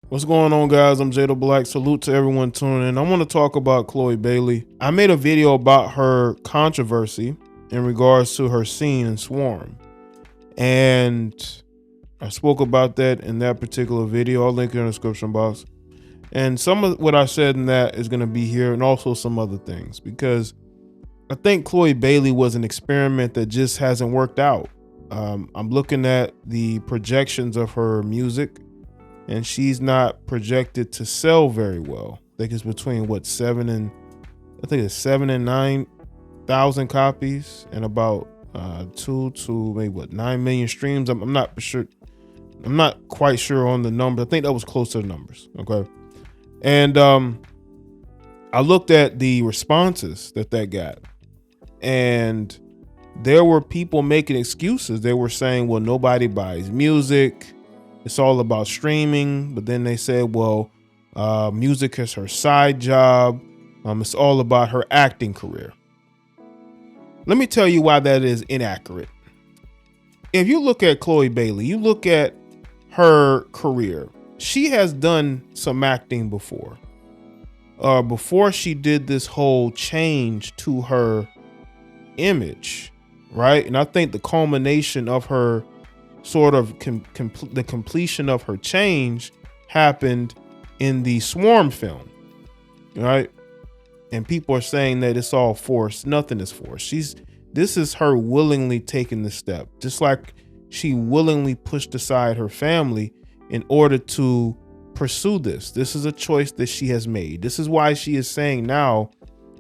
What's going on, guys? I'm Jay the Black. Salute to everyone tuning in. I want to talk about Chloe Bailey. I made a video about her controversy in regards to her scene in Swarm. And I spoke about that in that particular video. I'll link it in the description box. And some of what I said in that is going to be here, and also some other things, because I think Chloe Bailey was an experiment that just hasn't worked out. I'm looking at the projections of her music, and she's not projected to sell very well. I think it's between seven and 9,000 copies and about 2 to maybe 9 million streams. I'm not sure. I'm not quite sure on the number. I think that was close to the numbers. Okay. And I looked at the responses that got, and there were people making excuses. They were saying, well, nobody buys music. It's all about streaming. But then they said, well, music is her side job. It's all about her acting career. Let me tell you why that is inaccurate. If you look at Chloe Bailey, you look at her career. She has done some acting before. Before she did this whole change to her image, right? And I think the culmination of her sort of the completion of her change happened in the Swarm film, right? And people are saying that it's all forced. Nothing is forced. This is her willingly taking the step, just like she willingly pushed aside her family in order to pursue this. This is a choice that she has made. This is why she is saying now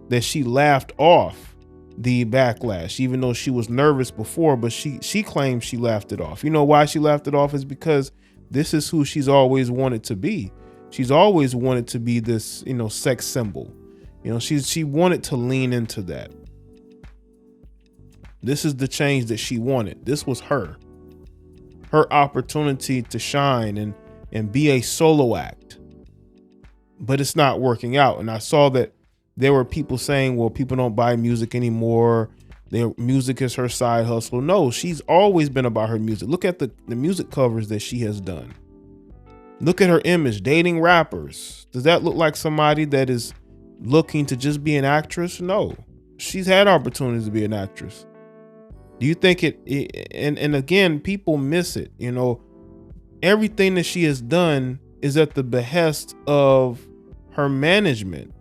that she laughed off the backlash, even though she was nervous before, but she claims she laughed it off. You know why she laughed it off is because this is who she's always wanted to be. She's always wanted to be this, sex symbol. She wanted to lean into that. This is the change that she wanted. This was her opportunity to shine and be a solo act, but it's not working out. And I saw that there were people saying, well, people don't buy music anymore. Their music is her side hustle. No, she's always been about her music. Look at the music covers that she has done. Look at her image, dating rappers. Does that look like somebody that is looking to just be an actress? No, she's had opportunities to be an actress. Do you think and again, people miss it. Everything that she has done is at the behest of her management.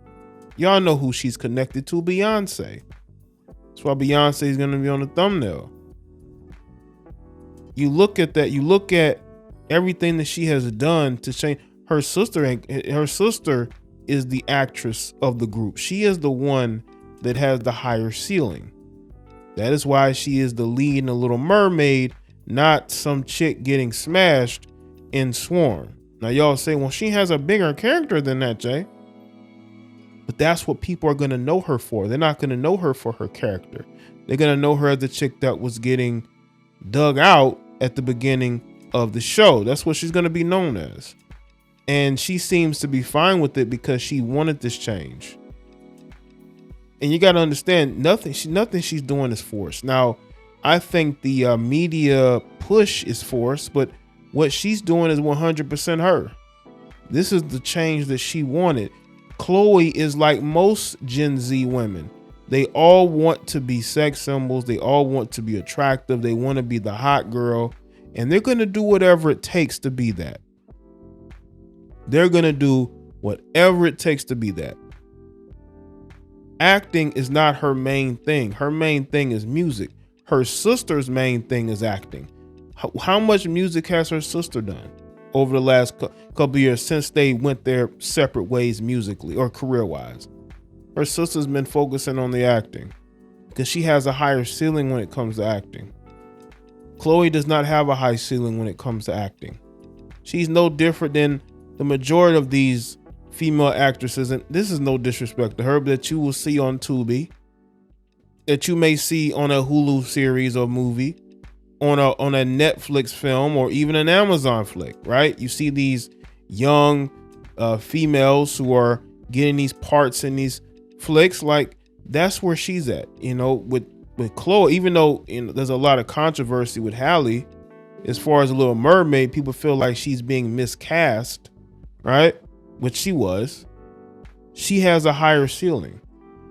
Y'all know who she's connected to, Beyonce. That's why Beyonce is going to be on the thumbnail. You look at that. You look at everything that she has done to change. Her sister is the actress of the group. She is the one that has the higher ceiling. That is why she is the lead in The Little Mermaid, not some chick getting smashed in Swarm. Now y'all say, well, she has a bigger character than that, Jay. But that's what people are going to know her for. They're not going to know her for her character. They're going to know her as the chick that was getting dug out at the beginning of the show. That's what she's going to be known as. And she seems to be fine with it because she wanted this change. And you got to understand, nothing she's doing is forced. Now, I think the media push is forced, but what she's doing is 100% her. This is the change that she wanted. Chloe is like most Gen Z women. They all want to be sex symbols. They all want to be attractive. They want to be the hot girl, and they're going to do whatever it takes to be that. They're going to do whatever it takes to be that. Acting is not her main thing. Her main thing is music. Her sister's main thing is acting. How much music has her sister done over the last couple of years since they went their separate ways musically or career-wise? Her sister's been focusing on the acting because she has a higher ceiling when it comes to acting. Chloe does not have a high ceiling when it comes to acting. She's no different than the majority of these female actresses, and this is no disrespect to her, but that you will see on Tubi, that you may see on a Hulu series or movie, on a Netflix film, or even an Amazon flick, right? You see these young females who are getting these parts in these flicks. Like, that's where she's at, with Chloe. Even though there's a lot of controversy with Halle as far as The Little Mermaid, people feel like she's being miscast, right? Which she was. She has a higher ceiling.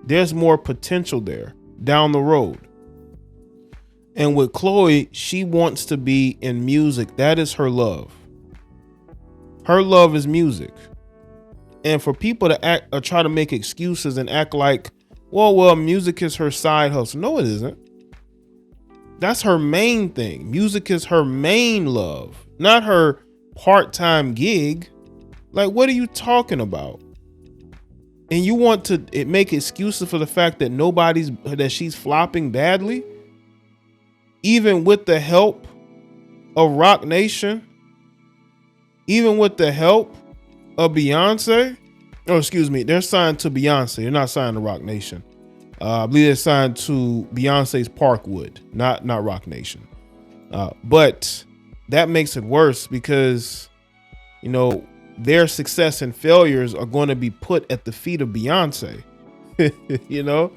There's more potential there down the road. And with Chloe, she wants to be in music. That is her love. Her love is music. And for people to act or try to make excuses and act like, well, music is her side hustle. No, it isn't. That's her main thing. Music is her main love, not her part-time gig. Like, what are you talking about? And you want to make excuses for the fact that she's flopping badly, even with the help of Roc Nation, even with the help of Beyonce. Oh, excuse me. They're signed to Beyonce. They're not signed to Roc Nation. I believe they're signed to Beyonce's Parkwood, not Roc Nation. But that makes it worse because, you know, their success and failures are going to be put at the feet of Beyonce, you know?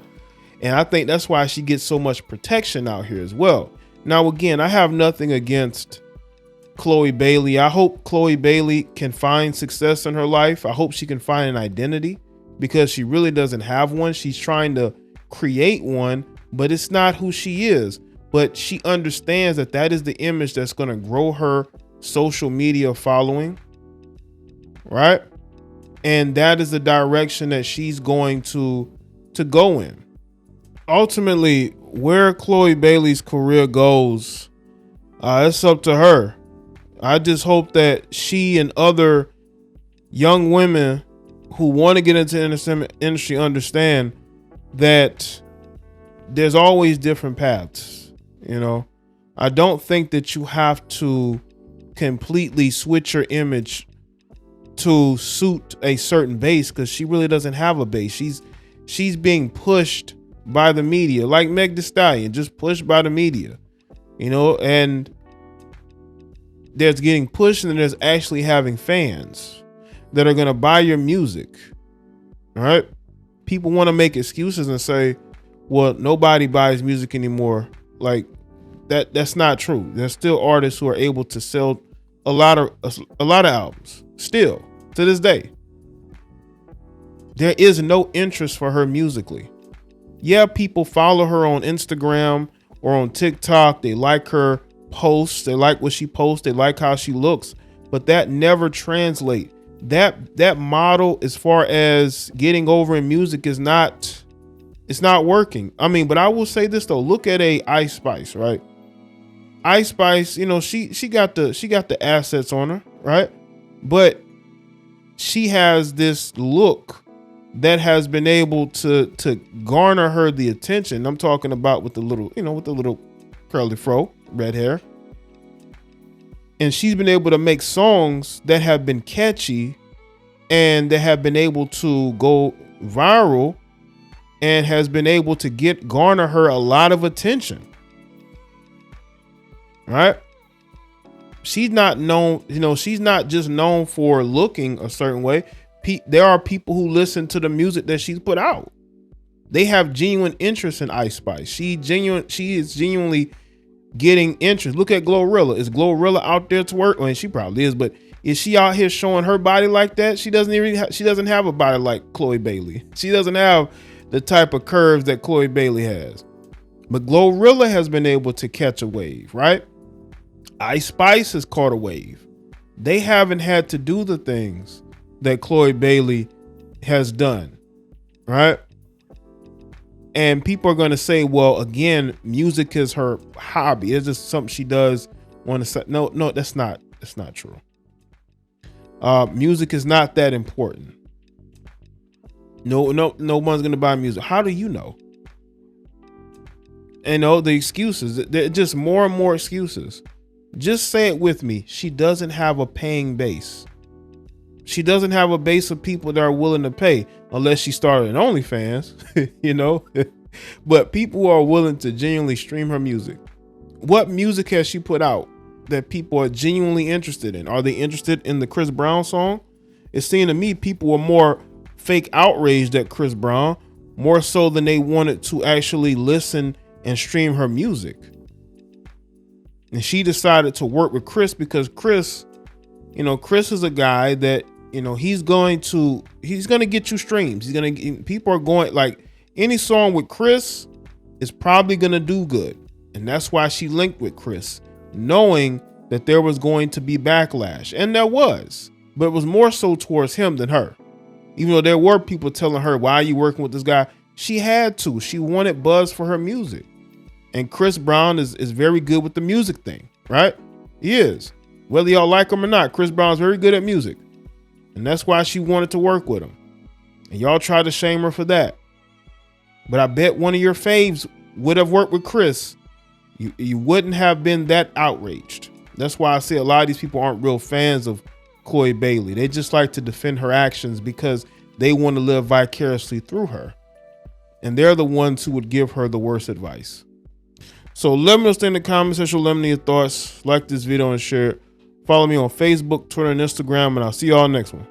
And I think that's why she gets so much protection out here as well. Now, again, I have nothing against Chloe Bailey. I hope Chloe Bailey can find success in her life. I hope she can find an identity because she really doesn't have one. She's trying to create one, but it's not who she is. But she understands that that is the image that's going to grow her social media following. Right. And that is the direction that she's going to go in. Ultimately, where Chloe Bailey's career goes, it's up to her. I just hope that she and other young women who want to get into the entertainment industry understand that there's always different paths. You know, I don't think that you have to completely switch your image to suit a certain base, because she really doesn't have a base. She's being pushed by the media, like Meg Thee Stallion, just pushed by the media, you know, and there's getting pushed and there's actually having fans that are going to buy your music. All right. People want to make excuses and say, well, nobody buys music anymore. Like that's not true. There's still artists who are able to sell a lot of albums still to this day. There is no interest for her musically. Yeah, people follow her on Instagram or on TikTok. They like her posts. They like what she posts. They like how she looks. But that never translates. That model, as far as getting over in music, it's not working. I mean, but I will say this though. Look at Ice Spice, right? Ice Spice, you know, she got the assets on her, right? But she has this look that has been able to garner her the attention. I'm talking about with the little curly fro, red hair. And she's been able to make songs that have been catchy and that have been able to go viral and has been able to garner her a lot of attention. Right? She's not known, you know, she's not just known for looking a certain way. There are people who listen to the music that she's put out. They have genuine interest in Ice Spice. She is genuinely getting interest. Look at Glorilla. Is Glorilla out there to work? I mean, she probably is, but is she out here showing her body like that? She doesn't have a body like Chloe Bailey. She doesn't have the type of curves that Chloe Bailey has. But Glorilla has been able to catch a wave, right? Ice Spice has caught a wave. They haven't had to do the things that Chloe Bailey has done, right? And people are going to say, well, again, music is her hobby. It's just something she does on the side. No, that's not true. Music is not that important. No one's going to buy music. How do you know? And the excuses, they're just more and more excuses. Just say it with me. She doesn't have a paying base. She doesn't have a base of people that are willing to pay, unless she started an OnlyFans, you know. But people are willing to genuinely stream her music. What music has she put out that people are genuinely interested in? Are they interested in the Chris Brown song? It seemed to me people were more fake outraged at Chris Brown, more so than they wanted to actually listen and stream her music. And she decided to work with Chris because Chris is a guy that you know, he's going to get you streams. People are going, like, any song with Chris is probably going to do good. And that's why she linked with Chris, knowing that there was going to be backlash. And there was, but it was more so towards him than her. Even though there were people telling her, why are you working with this guy? She had to. She wanted buzz for her music. And Chris Brown is very good with the music thing, right? He is. Whether y'all like him or not, Chris Brown's very good at music. And that's why she wanted to work with him. And y'all tried to shame her for that. But I bet one of your faves would have worked with Chris. You wouldn't have been that outraged. That's why I say a lot of these people aren't real fans of Chloe Bailey. They just like to defend her actions because they want to live vicariously through her. And they're the ones who would give her the worst advice. So let me know in the comment section. Let me know your thoughts. Like this video and share it. Follow me on Facebook, Twitter, and Instagram, and I'll see y'all next one.